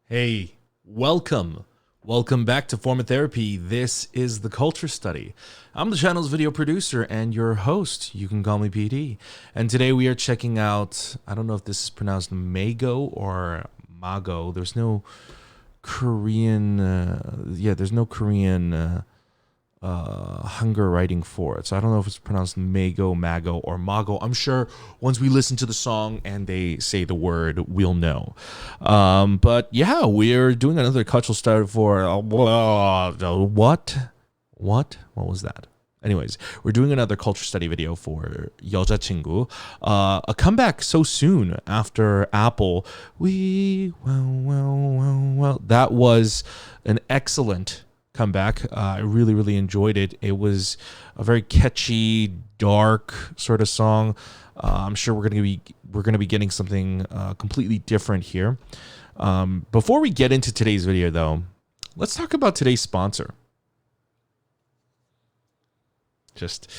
Hey, welcome. Welcome back to Form of Therapy. This is the Culture Study. I'm the channel's video producer and your host. You can call me PD. And today we are checking out, I don't know if this is pronounced Mago or Mago. There's no Korean, there's no Korean Hangul writing for it. So I don't know if it's pronounced Mago, Mago, or Mago. I'm sure once we listen to the song and they say the word, we'll know. But yeah, we're doing another cultural study for what was that? Anyways, we're doing another culture study video for 여자친구. A comeback so soon after Apple. That was an excellent comeback. I really enjoyed it. It was a very catchy, dark sort of song. I'm sure we're gonna be getting something completely different here. Before we get into today's video, though, let's talk about today's sponsor. Just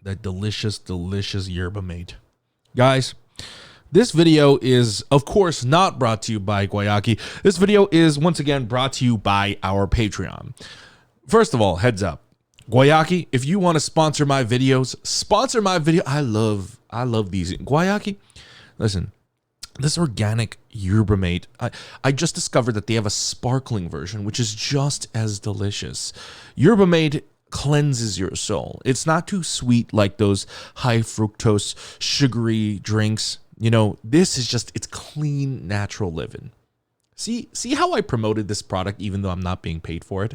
that delicious yerba mate. Guys, this video is, of course, not brought to you by Guayaki. This video is, once again, brought to you by our Patreon. First of all, heads up. Guayaki, if you want to sponsor my videos, sponsor my video. I love these. Guayaki, listen, this organic yerba mate, I just discovered that they have a sparkling version, which is just as delicious. Yerba mate cleanses your soul. It's not too sweet like those high fructose sugary drinks. You know, this is just, it's clean, natural living. See how I promoted this product even though I'm not being paid for it?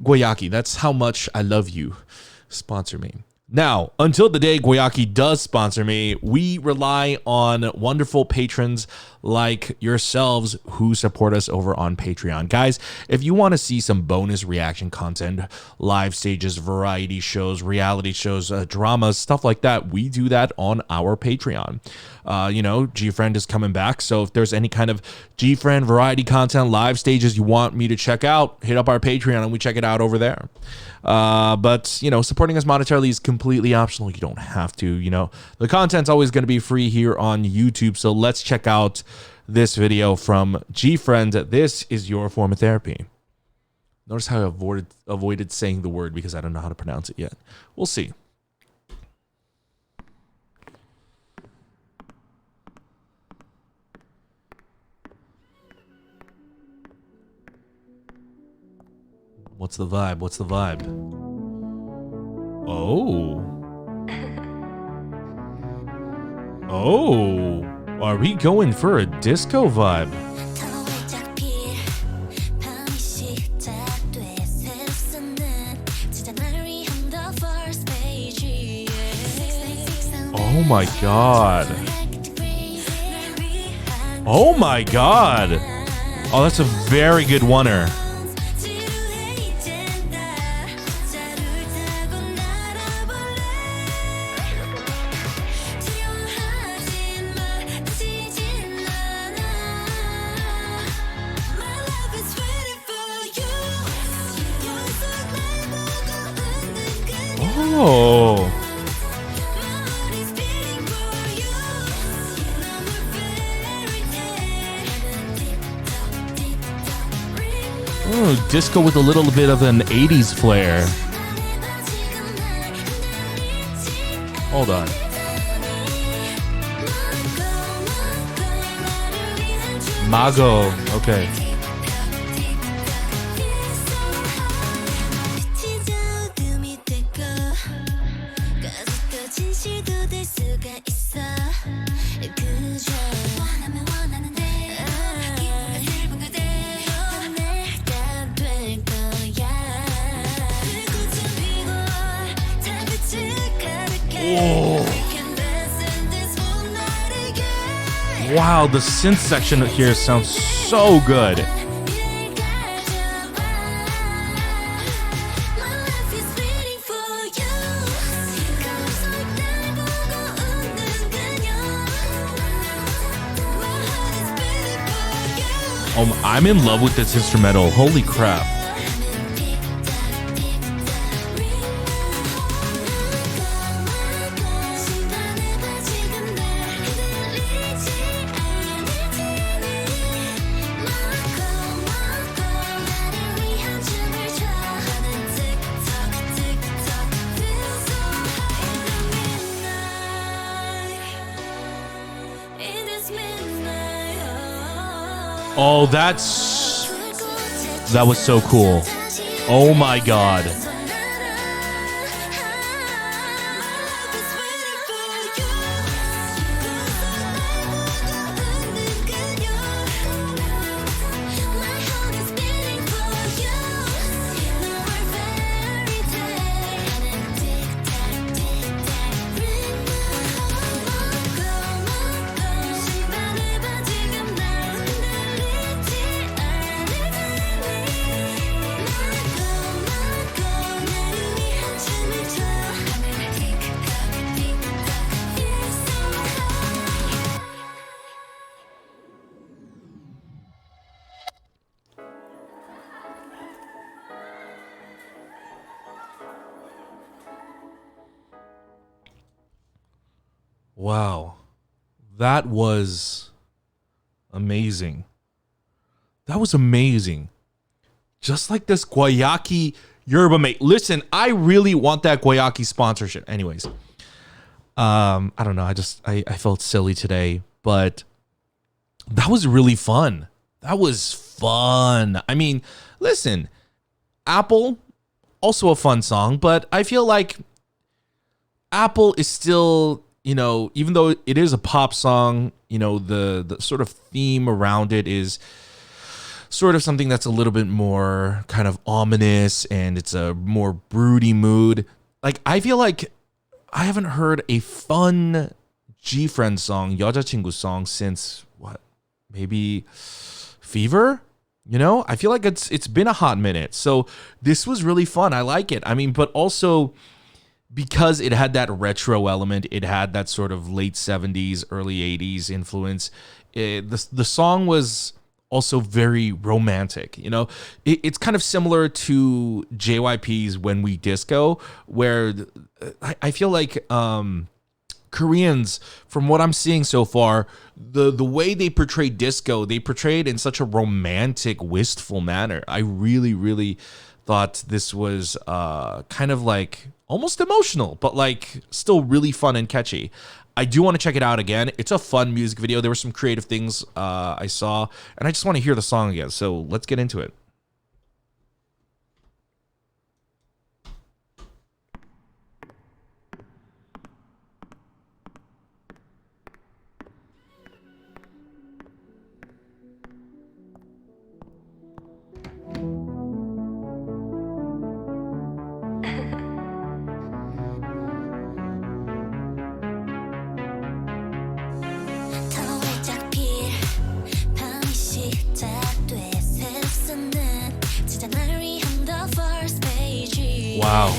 Guayaki, that's how much I love you. Sponsor me. Now, until the day Guayaki does sponsor me, we rely on wonderful patrons like yourselves who support us over on Patreon. Guys, if you want to see some bonus reaction content, live stages, variety shows, reality shows, dramas, stuff like that, we do that on our Patreon. GFRIEND is coming back, so if there's any kind of GFRIEND variety content, live stages you want me to check out, hit up our Patreon and we check it out over there. But supporting us monetarily is completely optional. You don't have to. The content's always going to be free here on YouTube, so let's check out this video from GFRIEND. This is your form of therapy. Notice how I avoided saying the word because I don't know how to pronounce it yet. We'll see. What's the vibe? What's the vibe? Oh. Oh. Are we going for a disco vibe? Oh my god. Oh my god. Oh, that's a very good oneer. Oh. Oh, disco with a little bit of an 80s flair. Hold on. Mago. Okay. Wow, the synth section here sounds so good. I'm in love with this instrumental. Holy crap. Oh, that was so cool. Oh my god. Wow. That was amazing. That was amazing. Just like this Guayaki Yerba Mate. Listen, I really want that Guayaki sponsorship. Anyways, I don't know. I felt silly today, but that was really fun. That was fun. I mean, listen, Apple, also a fun song, but I feel like Apple is still, you know, even though it is a pop song, you know, the sort of theme around it is sort of something that's a little bit more kind of ominous and it's a more broody mood. Like, I feel like I haven't heard a fun GFRIEND song, 여자친구 song, since what? Maybe Fever? You know, I feel like it's been a hot minute. So this was really fun. I like it. I mean, but also because it had that retro element, it had that sort of late 70s, early 80s influence. The song was also very romantic. You know, it's kind of similar to JYP's When We Disco, where I feel like Koreans, from what I'm seeing so far, the way they portray disco, they portray it in such a romantic, wistful manner. I really, really thought this was kind of like almost emotional, but like still really fun and catchy. I do want to check it out again. It's a fun music video. There were some creative things I saw, and I just want to hear the song again. So let's get into it. Wow.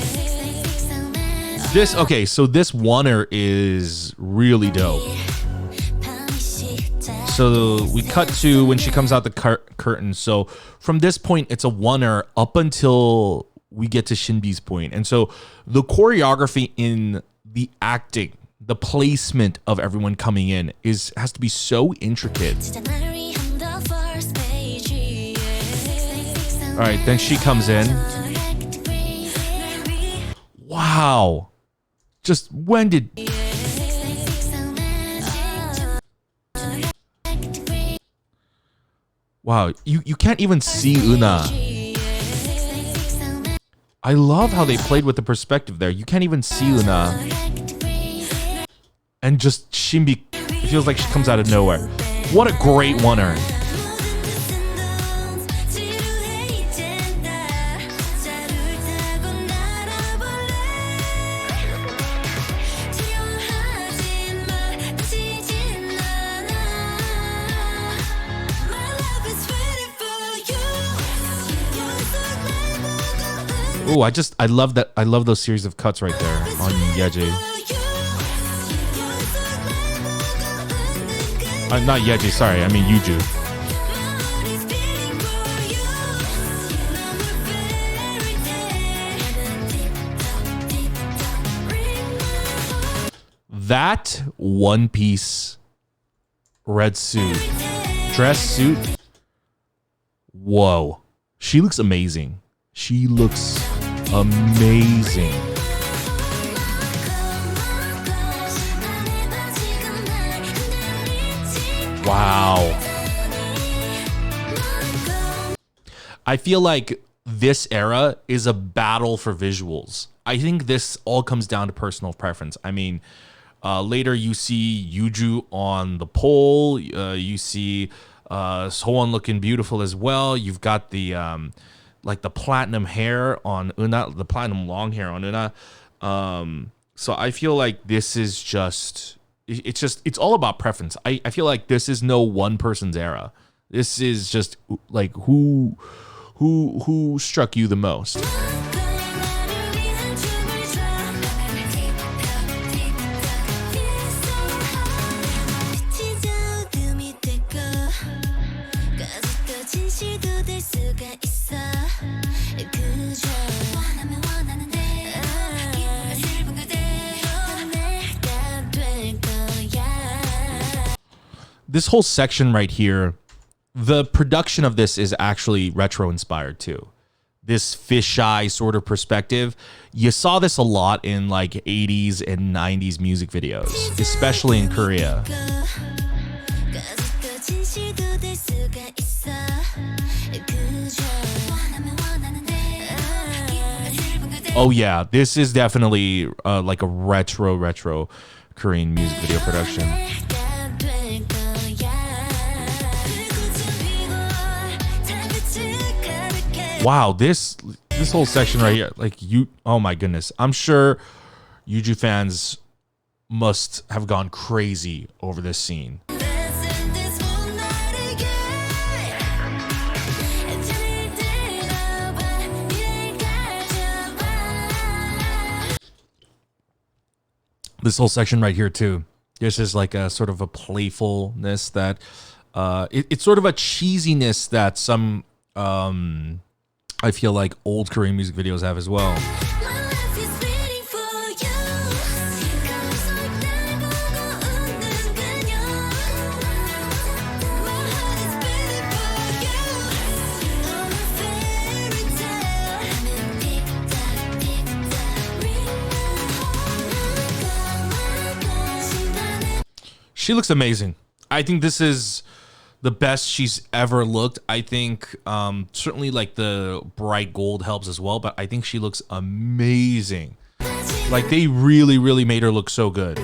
So this oneer is really dope. So we cut to when she comes out the curtain. So from this point, it's a oneer up until we get to Shinbi's point. And so the choreography in the acting, the placement of everyone coming in has to be so intricate. All right, then she comes in. Wow. Just when did... Wow, you can't even see Una. I love how they played with the perspective there. You can't even see Una. And just Shinbi, it feels like she comes out of nowhere. What a great oneer. Oh, I love that. I love those series of cuts right there on Yeji. Not Yeji, sorry. I mean Yuju. That one piece red suit, dress suit. Whoa. She looks amazing. She looks amazing. Wow. I feel like this era is a battle for visuals. I think this all comes down to personal preference. I mean, later you see Yuju on the pole. You see Sohwon looking beautiful as well. You've got the like the platinum hair on Euna, the platinum long hair on Euna. So I feel like this is it's all about preference. I feel like this is no one person's era. This is just like who struck you the most. This whole section right here, the production of this is actually retro inspired too. This fisheye sort of perspective, you saw this a lot in like 80s and 90s music videos, especially in Korea. Oh yeah, this is definitely like a retro Korean music video production. Wow, this whole section right here, like oh my goodness. I'm sure Yuju fans must have gone crazy over this scene. This whole section right here too. This is like a sort of a playfulness that it's sort of a cheesiness that some I feel like old Korean music videos have as well. She looks amazing. I think this is the best she's ever looked. I think certainly like the bright gold helps as well, but I think she looks amazing. Like they really made her look so good.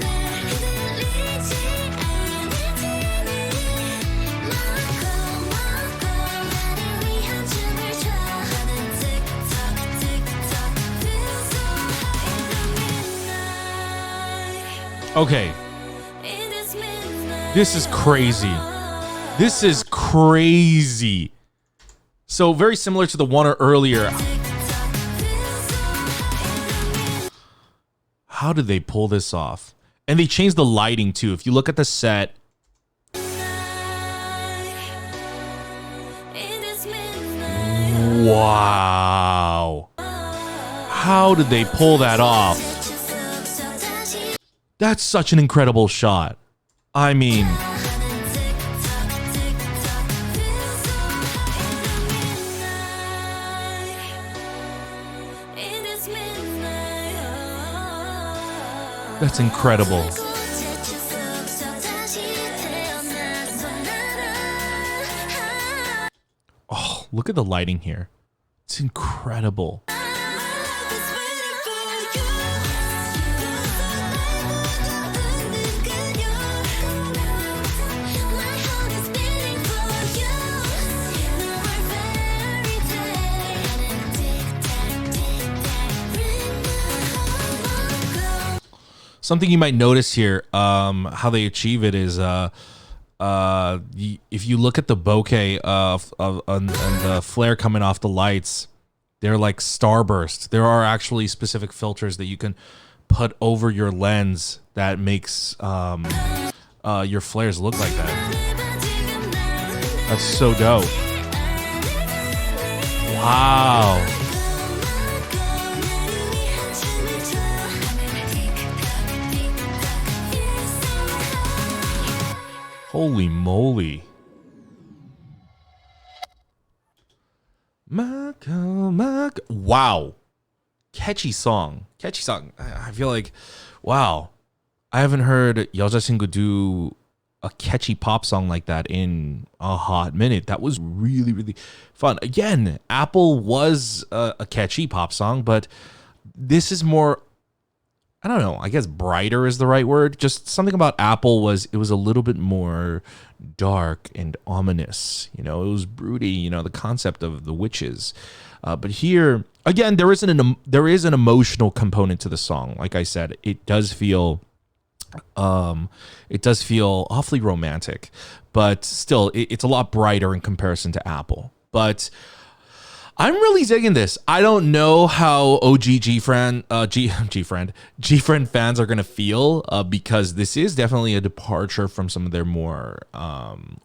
Okay. This is crazy. This is crazy. So very similar to the one earlier. How did they pull this off? And they changed the lighting too. If you look at the set. Wow. How did they pull that off? That's such an incredible shot. I mean, that's incredible. Oh, look at the lighting here. It's incredible. Something you might notice here, how they achieve it is, if you look at the bokeh and the flare coming off the lights, they're like starburst. There are actually specific filters that you can put over your lens that makes your flares look like that. That's so dope. Wow. Holy moly. Wow. Catchy song. Catchy song. I feel like, wow. I haven't heard 여자친구 do a catchy pop song like that in a hot minute. That was really, really fun. Again, Apple was a catchy pop song, but this is more, I don't know, I guess brighter is the right word. Just something about Apple was, it was a little bit more dark and ominous. You know, it was broody, you know, the concept of the witches. But here, again, there is an emotional component to the song. Like I said, it does feel awfully romantic, but still, it's a lot brighter in comparison to Apple. But I'm really digging this. I don't know how OG GFriend fans are gonna feel because this is definitely a departure from some of their more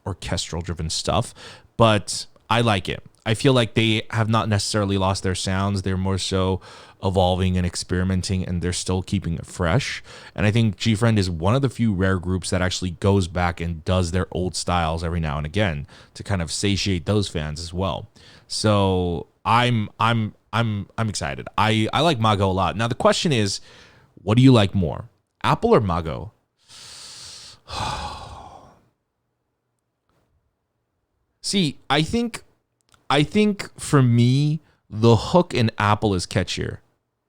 orchestral driven stuff, but I like it. I feel like they have not necessarily lost their sounds. They're more so evolving and experimenting, and they're still keeping it fresh. And I think GFriend is one of the few rare groups that actually goes back and does their old styles every now and again to kind of satiate those fans as well. So I'm excited. I like Mago a lot. Now the question is, what do you like more, Apple or Mago? See, I think for me, the hook in Apple is catchier.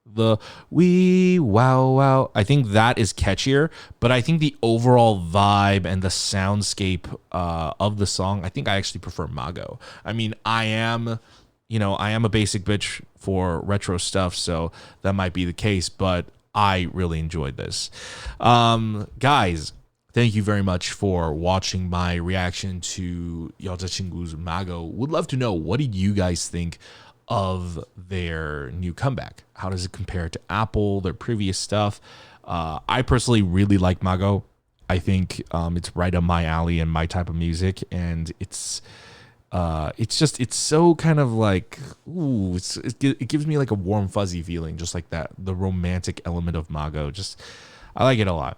The wee wow wow, I think that is catchier, but I think the overall vibe and the soundscape of the song, I think I actually prefer Mago. I mean, I am a basic bitch for retro stuff, so that might be the case, but I really enjoyed this. Guys, thank you very much for watching my reaction to 여자친구's Mago. Would love to know, what did you guys think of their new comeback? How does it compare to Apple, their previous stuff? I personally really like Mago. I think it's right up my alley and my type of music, and it's so kind of like, ooh, it gives me like a warm fuzzy feeling, just like that, the romantic element of Mago. Just, I like it a lot.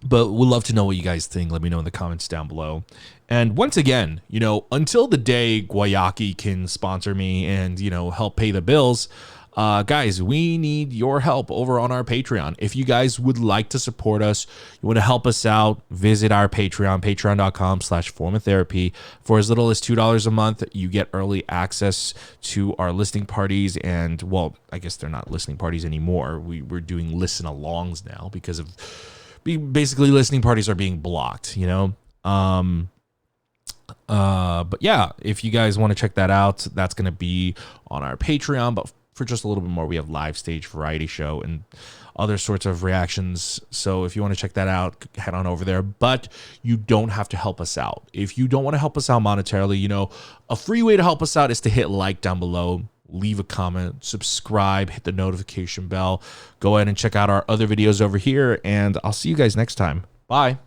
But we'd love to know what you guys think. Let me know in the comments down below. And once again, you know, until the day Guayaki can sponsor me and, you know, help pay the bills, guys, we need your help over on our Patreon. If you guys would like to support us, you want to help us out, visit our Patreon, patreon.com/formatherapy. For as little as $2 a month, you get early access to our listening parties. And, well, I guess they're not listening parties anymore. We're doing listen-alongs now because of basically listening parties are being blocked, you know? But yeah, if you guys want to check that out, that's going to be on our Patreon. But for just a little bit more, we have live stage variety show and other sorts of reactions. So if you want to check that out, head on over there. But you don't have to help us out. If you don't want to help us out monetarily, you know, a free way to help us out is to hit like down below, leave a comment, subscribe, hit the notification bell. Go ahead and check out our other videos over here, and I'll see you guys next time. Bye.